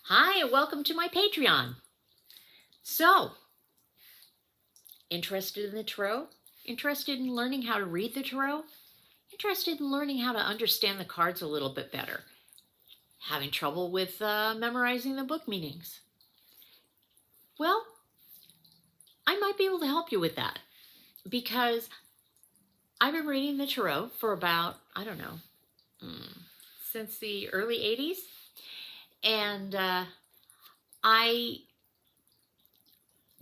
Hi, and welcome to my Patreon. So, interested in the tarot? Interested in learning how to read the tarot? Interested in learning how to understand the cards a little bit better? Having trouble with memorizing the book meanings? Well, I might be able to help you with that because I've been reading the tarot for about, I don't know, since the early 80s. And I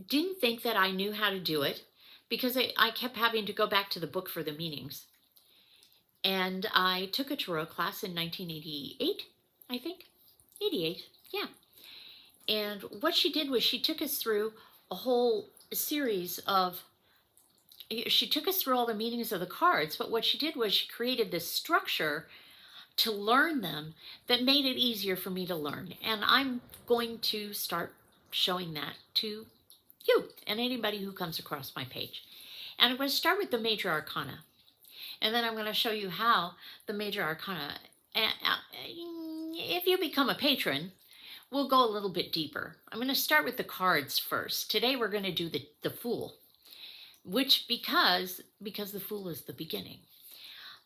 didn't think that I knew how to do it because I kept having to go back to the book for the meanings. And I took a tarot class in 1988, I think. 88, yeah. And what she did was she took us through a whole series of, she took us through all the meanings of the cards, but what she did was she created this structure to learn them that made it easier for me to learn. And I'm going to start showing that to you and anybody who comes across my page. And I'm going to start with the Major Arcana. And then I'm going to show you how the Major Arcana, if you become a patron, we'll go a little bit deeper. I'm going to start with the cards first. Today we're going to do the Fool, which because the Fool is the beginning.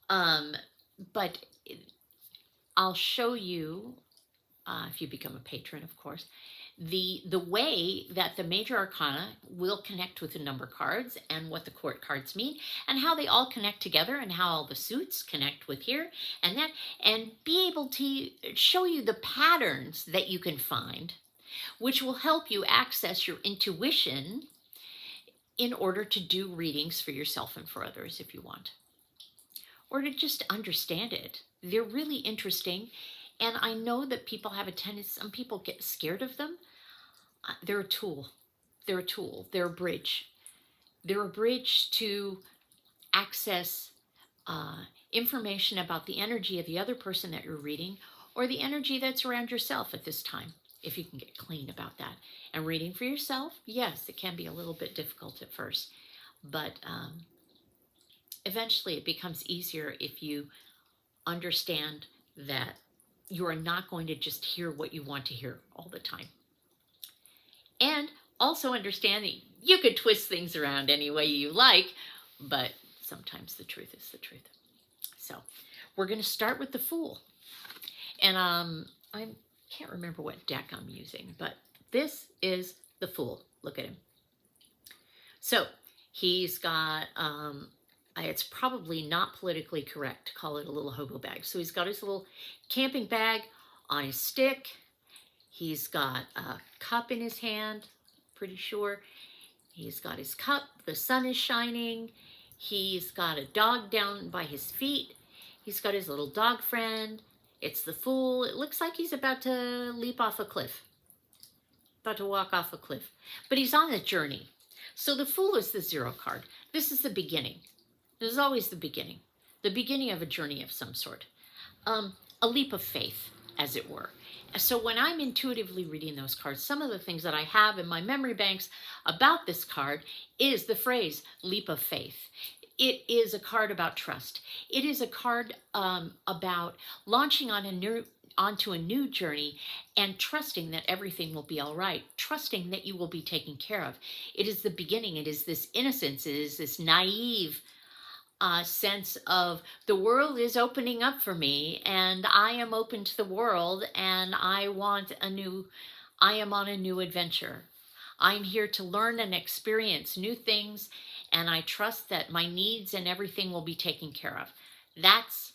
But I'll show you, if you become a patron, of course, the way that the Major Arcana will connect with the number cards and what the court cards mean and how they all connect together and how all the suits connect with here and that, and be able to show you the patterns that you can find, which will help you access your intuition in order to do readings for yourself and for others if you want, or to just understand it. They're really interesting. And I know that people have a tendency, some people get scared of them. They're a tool. They're a tool. They're a bridge. They're a bridge to access information about the energy of the other person that you're reading or the energy that's around yourself at this time, if you can get clean about that. And reading for yourself, yes, it can be a little bit difficult at first, but eventually it becomes easier if you understand that you are not going to just hear what you want to hear all the time. And also understand that you could twist things around any way you like, but sometimes the truth is the truth. So we're going to start with the Fool. And I can't remember what deck I'm using, but this is the Fool. Look at him. So he's got, it's probably not politically correct to call it a little hobo bag. So he's got his little camping bag on his stick. He's got a cup in his hand, pretty sure. He's got his cup. The sun is shining. He's got a dog down by his feet. He's got his little dog friend. It's the Fool. It looks like he's about to leap off a cliff, about to walk off a cliff. But he's on a journey. So the Fool is the 0 card. This is the beginning. This is always the beginning of a journey of some sort, a leap of faith, as it were. So when I'm intuitively reading those cards, some of the things that I have in my memory banks about this card is the phrase leap of faith. It is a card about trust. It is a card about launching onto a new journey and trusting that everything will be all right, trusting that you will be taken care of. It is the beginning. It is this innocence. It is this naive sense of the world is opening up for me and I am open to the world and I am on a new adventure. I'm here to learn and experience new things, and I trust that my needs and everything will be taken care of. That's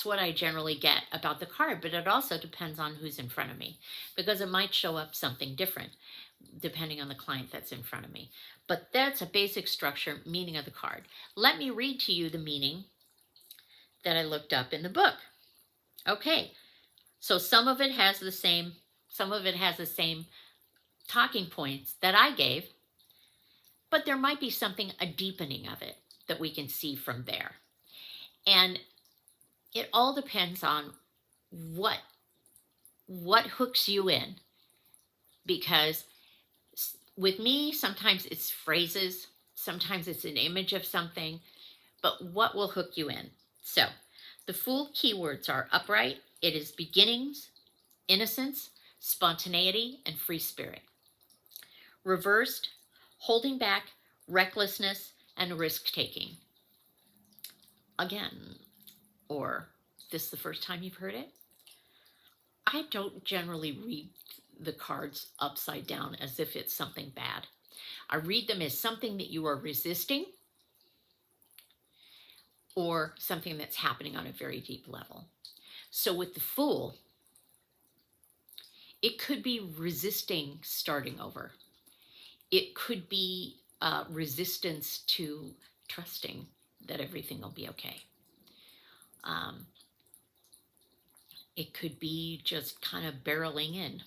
what I generally get about the card, but it also depends on who's in front of me, because it might show up something different depending on the client that's in front of me. But that's a basic structure, meaning of the card. Let me read to you the meaning that I looked up in the book. Okay, so some of it has the same talking points that I gave, but there might be a deepening of it that we can see from there. And it all depends on what hooks you in, because with me, sometimes it's phrases, sometimes it's an image of something, but what will hook you in? So the Fool keywords are upright, it is beginnings, innocence, spontaneity, and free spirit. Reversed, holding back, recklessness, and risk-taking. Again, or this is the first time you've heard it? I don't generally read the cards upside down as if it's something bad. I read them as something that you are resisting or something that's happening on a very deep level. So with the Fool, it could be resisting starting over. It could be resistance to trusting that everything will be okay. It could be just kind of barreling in.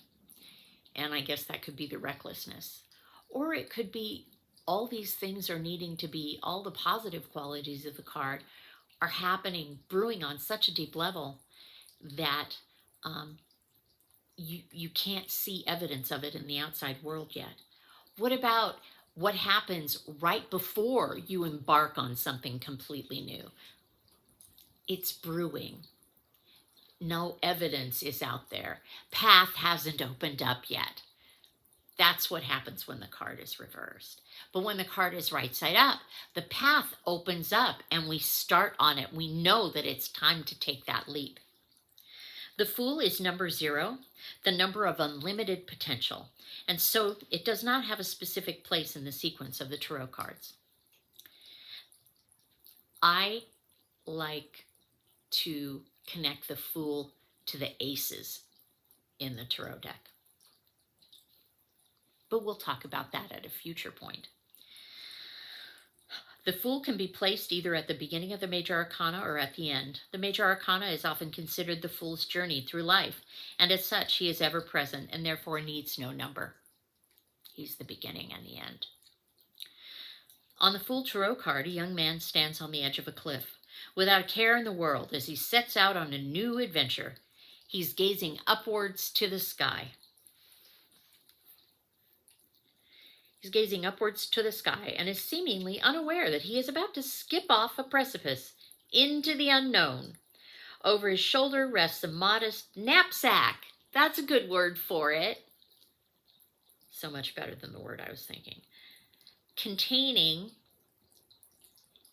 And I guess that could be the recklessness. Or it could be all these things are needing to be, all the positive qualities of the card are happening, brewing on such a deep level that you can't see evidence of it in the outside world yet. What about what happens right before you embark on something completely new? It's brewing. No evidence is out there. Path hasn't opened up yet. That's what happens when the card is reversed. But when the card is right side up, the path opens up and we start on it. We know that it's time to take that leap. The Fool is number 0, the number of unlimited potential. And so it does not have a specific place in the sequence of the tarot cards. I like to connect the Fool to the aces in the tarot deck. But we'll talk about that at a future point. The Fool can be placed either at the beginning of the Major Arcana or at the end. The Major Arcana is often considered the Fool's journey through life, and as such, he is ever present and therefore needs no number. He's the beginning and the end. On the Fool Tarot card, a young man stands on the edge of a cliff, without a care in the world as he sets out on a new adventure. He's gazing upwards to the sky. He's gazing upwards to the sky and is seemingly unaware that he is about to skip off a precipice into the unknown. Over his shoulder rests a modest knapsack. That's a good word for it. So much better than the word I was thinking. Containing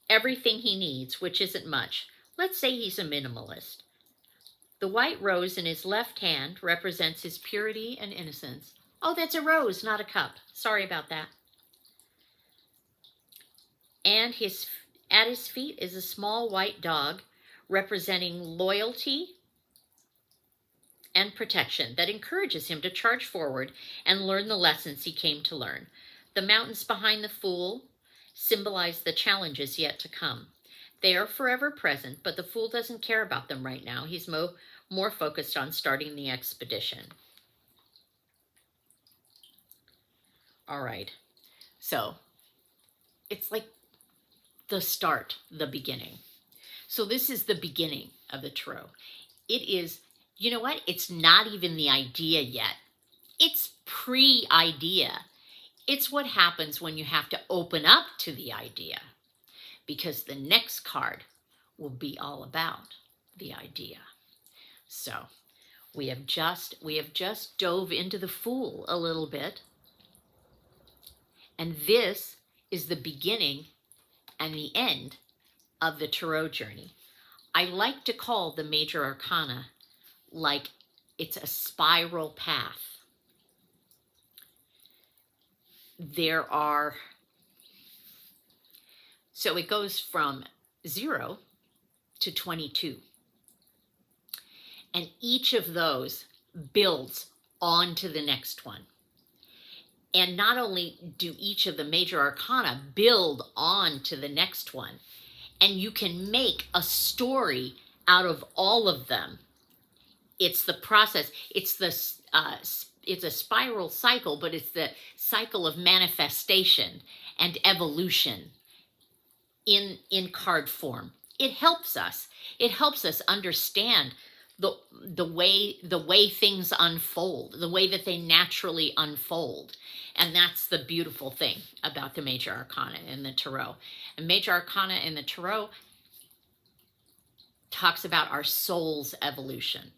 everything he needs, which isn't much. Let's say he's a minimalist. The white rose in his left hand represents his purity and innocence. Oh, that's a rose, not a cup. Sorry about that. And at his feet is a small white dog representing loyalty and protection that encourages him to charge forward and learn the lessons he came to learn. The mountains behind the Fool symbolize the challenges yet to come. They are forever present, but the Fool doesn't care about them right now. He's more focused on starting the expedition. All right, so it's like the start, the beginning. So this is the beginning of the tarot. It is, you know what? It's not even the idea yet. It's pre-idea. It's what happens when you have to open up to the idea, because the next card will be all about the idea. So we have just dove into the Fool a little bit. And this is the beginning and the end of the tarot journey. I like to call the Major Arcana like it's a spiral path. So it goes from 0 to 22. And each of those builds on to the next one. And not only do each of the Major Arcana build on to the next one, and you can make a story out of all of them. It's the process. It's a spiral cycle, but it's the cycle of manifestation and evolution in card form. It helps us. It helps us understand the way things unfold, the way that they naturally unfold. And that's the beautiful thing about the Major Arcana in the Tarot. And Major Arcana in the Tarot talks about our soul's evolution.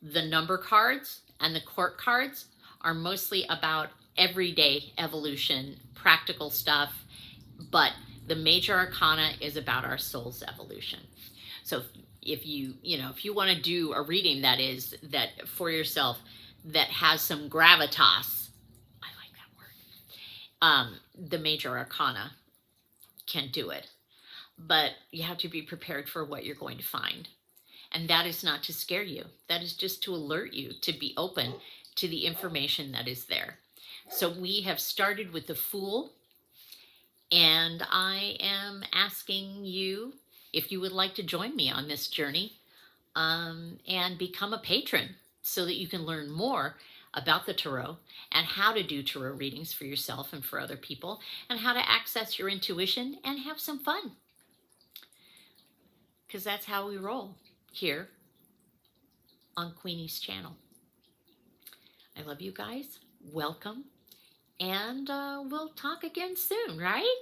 The number cards And the court cards are mostly about everyday evolution, practical stuff, but the Major Arcana is about our soul's evolution. So if you want to do a reading that for yourself that has some gravitas, I like that word. The Major Arcana can do it, but you have to be prepared for what you're going to find. And that is not to scare you. That is just to alert you to be open to the information that is there. So we have started with the Fool, and I am asking you if you would like to join me on this journey and become a patron so that you can learn more about the tarot and how to do tarot readings for yourself and for other people, and how to access your intuition and have some fun. Because that's how we roll here on Queenie's channel. I love you guys. Welcome. And we'll talk again soon, right?